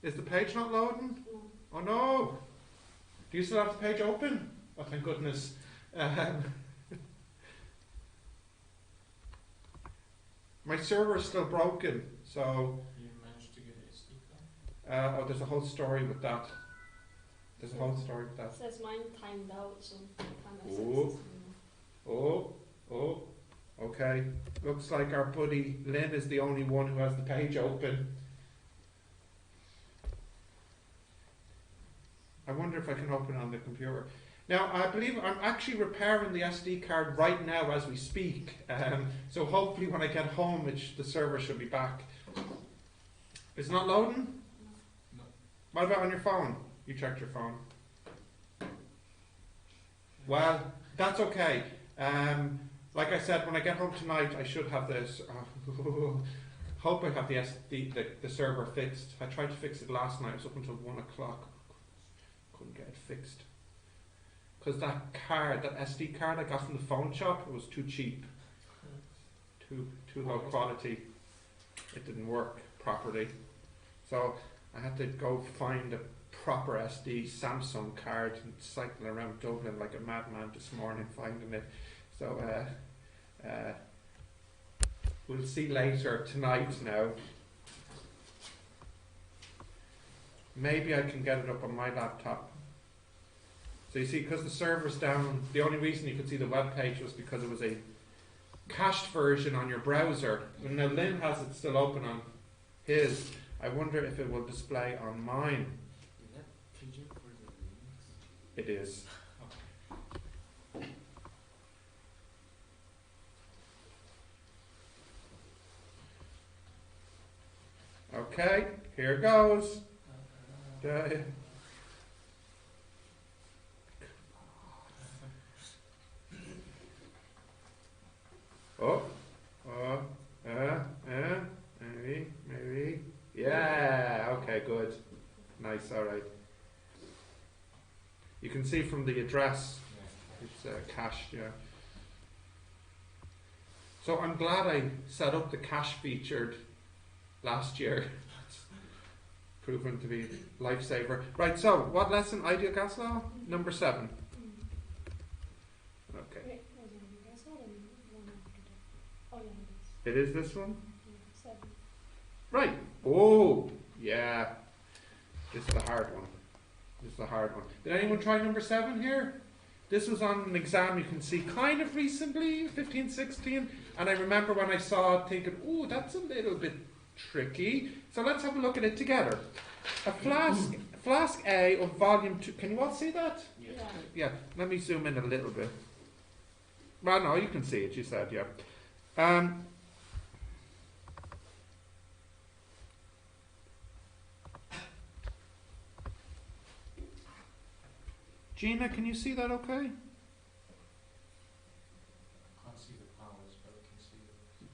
Is the page not loading? No. Oh no! Do you still have the page open? Oh, thank goodness. My server is still broken, so... You managed to get a SD card? oh, there's a whole story with that. There's a whole story with that. It says mine timed out, so I can't access Oh. it. Oh, okay. Looks like our buddy Lynn is the only one who has the page open. I wonder if I can open it on the computer. Now, I believe I'm actually repairing the SD card right now as we speak. So hopefully when I get home, the server should be back. It's not loading? No. What about on your phone? You checked your phone. Well, that's okay. Like I said, when I get home tonight, I should have this. Hope I have the server fixed. I tried to fix it last night. It was up until 1 o'clock. Couldn't get it fixed. Because that SD card I got from the phone shop, it was too cheap. Too low quality. It didn't work properly. So I had to go find a proper SD Samsung card and cycle around Dublin like a madman this morning finding it. So we'll see later tonight now. Maybe I can get it up on my laptop. So you see, because the server's down, the only reason you could see the web page was because it was a cached version on your browser. And now Lynn has it still open on his. I wonder if it will display on mine. Is that paging for the Linux? It is. Okay, here goes. Maybe. Yeah, okay, good. Nice, alright. You can see from the address, it's cached, yeah. So I'm glad I set up the cache featured last year. It's proven to be a lifesaver. Right, so what lesson? Ideal gas law? Number 7. Okay. Wait, was it you guys had one after that? Oh yeah, it It is this one? is. 7. Right. Oh, yeah. This is the hard one. This is the hard one. Did anyone try number 7 here? This was on an exam you can see kind of recently, 15, 16. And I remember when I saw it thinking, oh, that's a little bit tricky. So let's have a look at it together. A flask A of volume 2. Can you all see that? Yeah. Yeah, let me zoom in a little bit. Well, no, you can see it, you said, yeah. Gina, can you see that okay? Can't see the powers, but I can see it.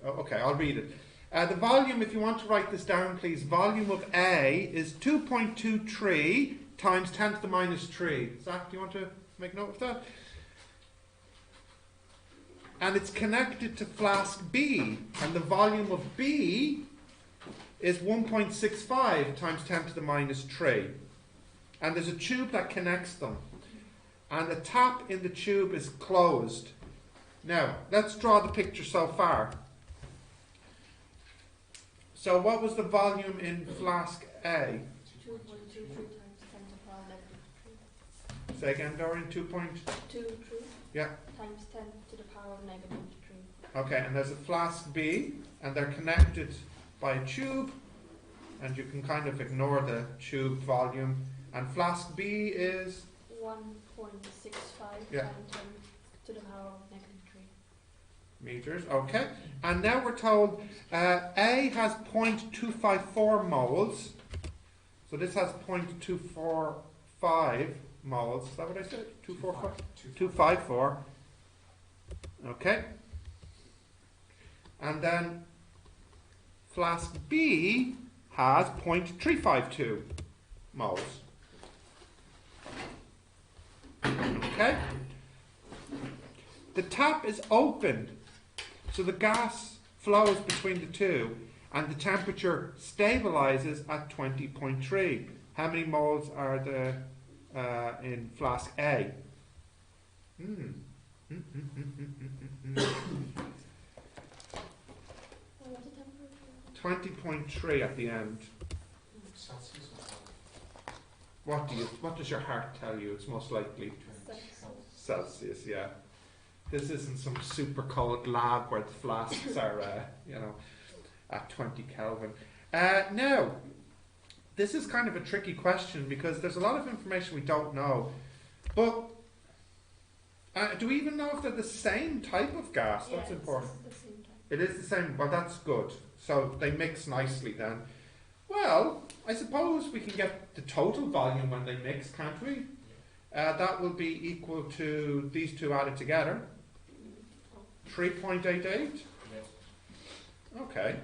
Oh, okay, I'll read it. The volume, if you want to write this down, please, volume of A is 2.23 times 10 to the minus 3. Zach, do you want to make note of that? And it's connected to flask B, and the volume of B is 1.65 times 10 to the minus 3. And there's a tube that connects them. And the tap in the tube is closed. Now, let's draw the picture so far. So what was the volume in flask A? 2.23 times 10 to the power negative 3. Say again, Dorian, 2.... 2 Yeah. times 10 to the power of negative 3. Okay, and there's a flask B, and they're connected by a tube, and you can kind of ignore the tube volume. And flask B is 1.65 Yeah. times 10 to the power of negative 3. meters. Okay, and now we're told A has 0.254 moles. So this has 0.245 moles. Is that what I said? 245? 254. Okay. And then flask B has 0.352 moles. Okay. The tap is open, so the gas flows between the two, and the temperature stabilizes at 20.3. How many moles are there in flask A? What's the temperature? 20.3 at the end. Celsius or What does your heart tell you? It's most likely Celsius, yeah. This isn't some super cold lab where the flasks are, at 20 Kelvin. Now, this is kind of a tricky question because there's a lot of information we don't know. But do we even know if they're the same type of gas? Yeah, That's it's important. the same time. It is the same. Well, that's good. So they mix nicely then. Well, I suppose we can get the total volume when they mix, can't we? That will be equal to these two added together. 3.88. Yes. Okay.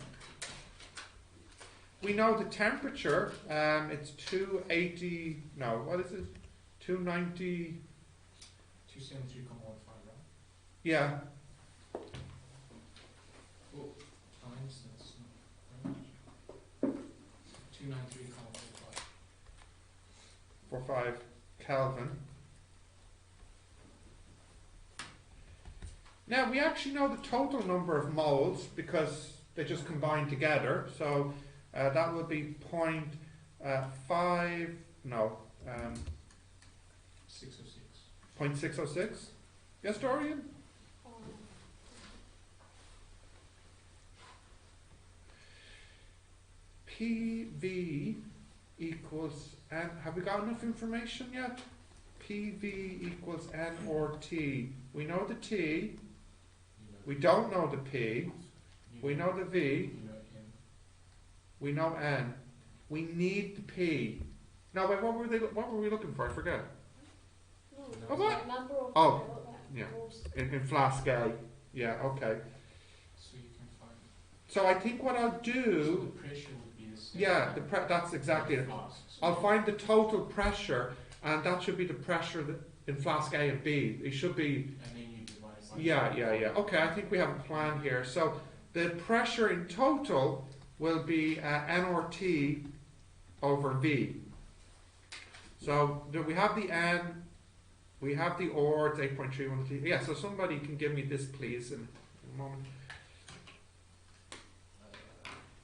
We know the temperature. It's 280. No, what is it? 290. 273,15, right? Yeah. Oh, times, that's not right. 293,45. 45 Kelvin. Now we actually know the total number of moles because they just combine together. So that would be 0.5. No. 606. 0.606. Yes, Dorian? PV equals N. Have we got enough information yet? PV equals N or T. We know the T. We don't know the P. We know the V. You know N. We know N. We need the P. No, wait, what were we looking for? I forget. No, Oh, the what? number of Oh, the yeah. moles. In flask A. Yeah, okay. So you can find. So I think what I'll So do. the pressure would be the same. Yeah, that's exactly it. Flasks. I'll find the total pressure, and that should be the pressure in flask A and B. It should be. And then you divide by. Yeah. Okay, I think we have a plan here. So the pressure in total will be N or T over V. So we have the N, we have the or, it's 8.31 T. Yeah, so somebody can give me this, please, in a moment.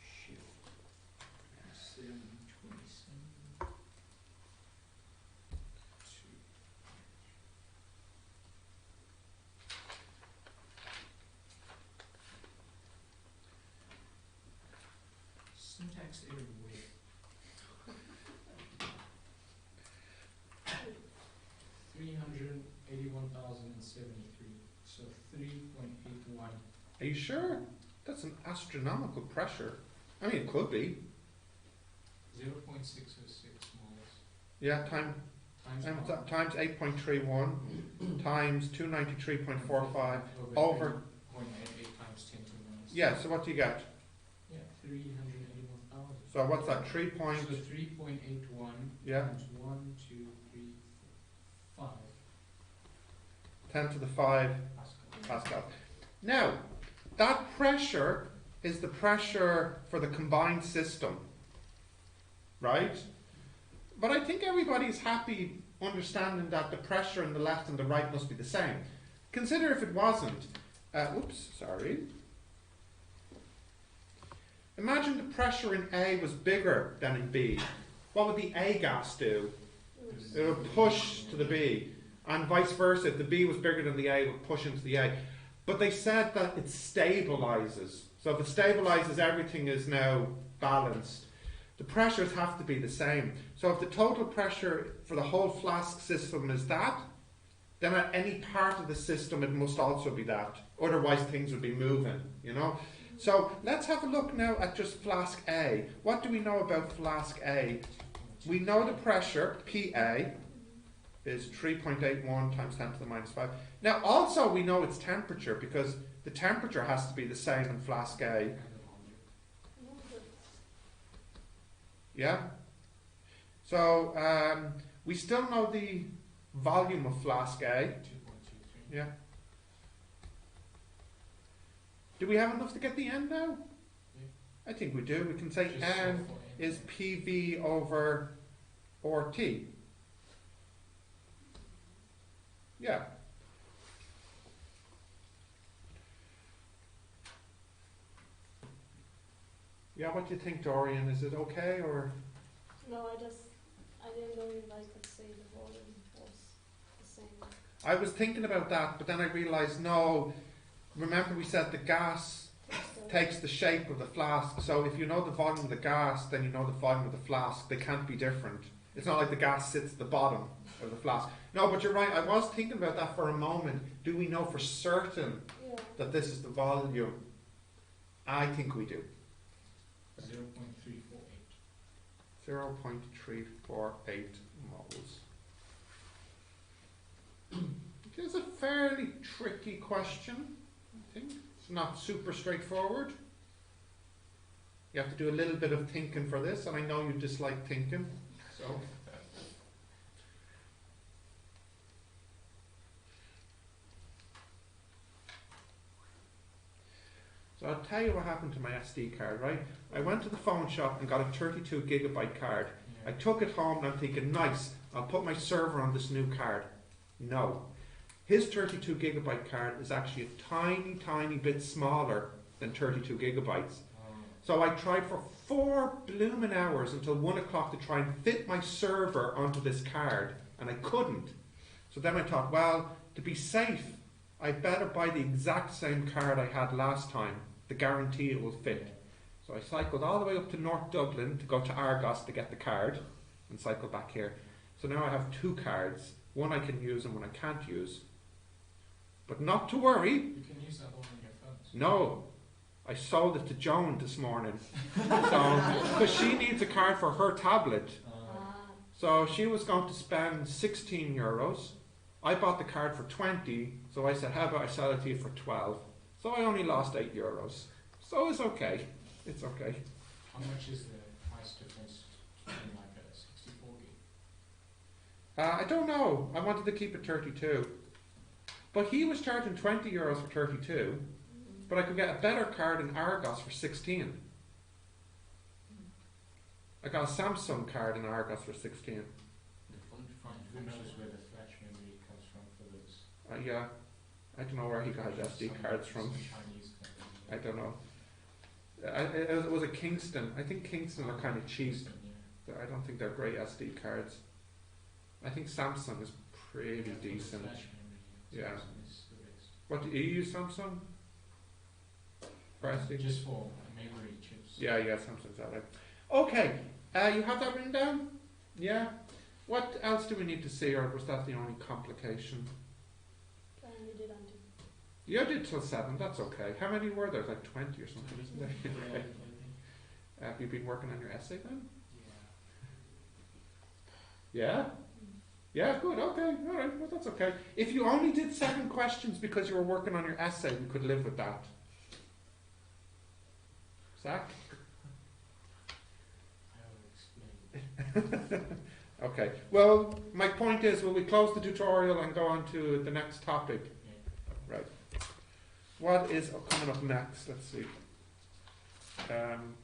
Shift. 727. 2. Syntax everywhere. 381,073. So 3.81. Are you sure? That's an astronomical pressure. I mean, it could be. 0.606 moles. Yeah, times Times times 8.31 times 293.45 over. 0.88 times 10 to the minus. Yeah, so what do you get? Yeah, 381,000. So what's that? 3 point. So 3.81 Yeah. times 1, 2, 3, 4, 5 10 to the 5 Pascal. Pascal. Now, that pressure is the pressure for the combined system, right? But I think everybody's happy understanding that the pressure in the left and the right must be the same. Consider if it wasn't. Imagine the pressure in A was bigger than in B. What would the A gas do? It would push to the B. And vice versa, if the B was bigger than the A, it would push into the A. But they said that it stabilizes. So if it stabilizes, everything is now balanced. The pressures have to be the same. So if the total pressure for the whole flask system is that, then at any part of the system it must also be that. Otherwise things would be moving, you know. So let's have a look now at just flask A. What do we know about flask A? We know the pressure, PA, is 3.81 times 10 to the minus 5. Now also we know its temperature because the temperature has to be the same in flask A. Yeah? So we still know the volume of flask A. 2.23. Yeah. Do we have enough to get the end now? I think we do. We can say Just N so for is N. PV over RT. Yeah. Yeah, what do you think, Dorian? Is it okay or? No, I didn't know if I could say the volume was the same. I was thinking about that, but then I realised no. Remember, we said the gas takes the shape of the flask. So if you know the volume of the gas, then you know the volume of the flask. They can't be different. It's not like the gas sits at the bottom of the flask. No, but you're right. I was thinking about that for a moment. Do we know for certain Yeah. that this is the volume? I think we do. 0.348. 0.348 moles. It's a fairly tricky question, I think. It's not super straightforward. You have to do a little bit of thinking for this, and I know you dislike thinking, so. So I'll tell you what happened to my SD card, right? I went to the phone shop and got a 32 gigabyte card. I Yeah. took it home and I'm thinking, nice, I'll put my server on this new card. No. His 32 gigabyte card is actually a tiny, tiny bit smaller than 32 gigabytes. So I tried for 4 blooming hours until 1 o'clock to try and fit my server onto this card, and I couldn't. So then I thought, well, to be safe, I better buy the exact same card I had last time to guarantee it will fit. So I cycled all the way up to North Dublin to go to Argos to get the card and cycle back here. So now I have 2 cards, one I can use and one I can't use. But not to worry, You can use that one on your phones. no. I sold it to Joan this morning. Because she needs a card for her tablet. Ah. So she was going to spend 16 euros. I bought the card for 20, so I said, how about I sell it to you for 12? So I only lost 8 euros. So it's okay. It's okay. How much is the price difference between like a 64 gig? I don't know. I wanted to keep it 32. But he was charging 20 euros for 32, but I could get a better card in Argos for 16. I got a Samsung card in Argos for 16. The fund who knows where the flash memory comes from for those? Yeah. I don't know where he got his SD cards from. Some Chinese company. I don't know. It was a Kingston. I think Kingston are kind of cheap. Yeah. I don't think they're great SD cards. I think Samsung is pretty Yeah, for the decent. flash memory, Yeah. Samsung is the best. What do you use Samsung? For SD? Just for memory chips. Yeah, Samsung's that right. Okay, you have that written down? Yeah. What else do we need to see, or was that the only complication? And you did undo. You did till 7, that's okay. How many were there? Like 20 or something, isn't there? Yeah, Okay. Have you been working on your essay then? Yeah? Yeah, good, okay, alright, well that's okay. If you only did 7 questions because you were working on your essay, we could live with that. Zach? I will explain. Okay, well, my point is, will we close the tutorial and go on to the next topic? Yeah. Right. What is coming up next? Let's see. Thermodynamics.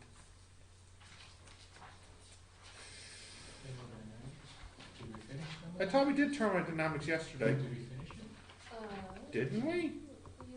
Did we finish them? I thought we did thermodynamics yesterday. Did we finish it? Didn't we?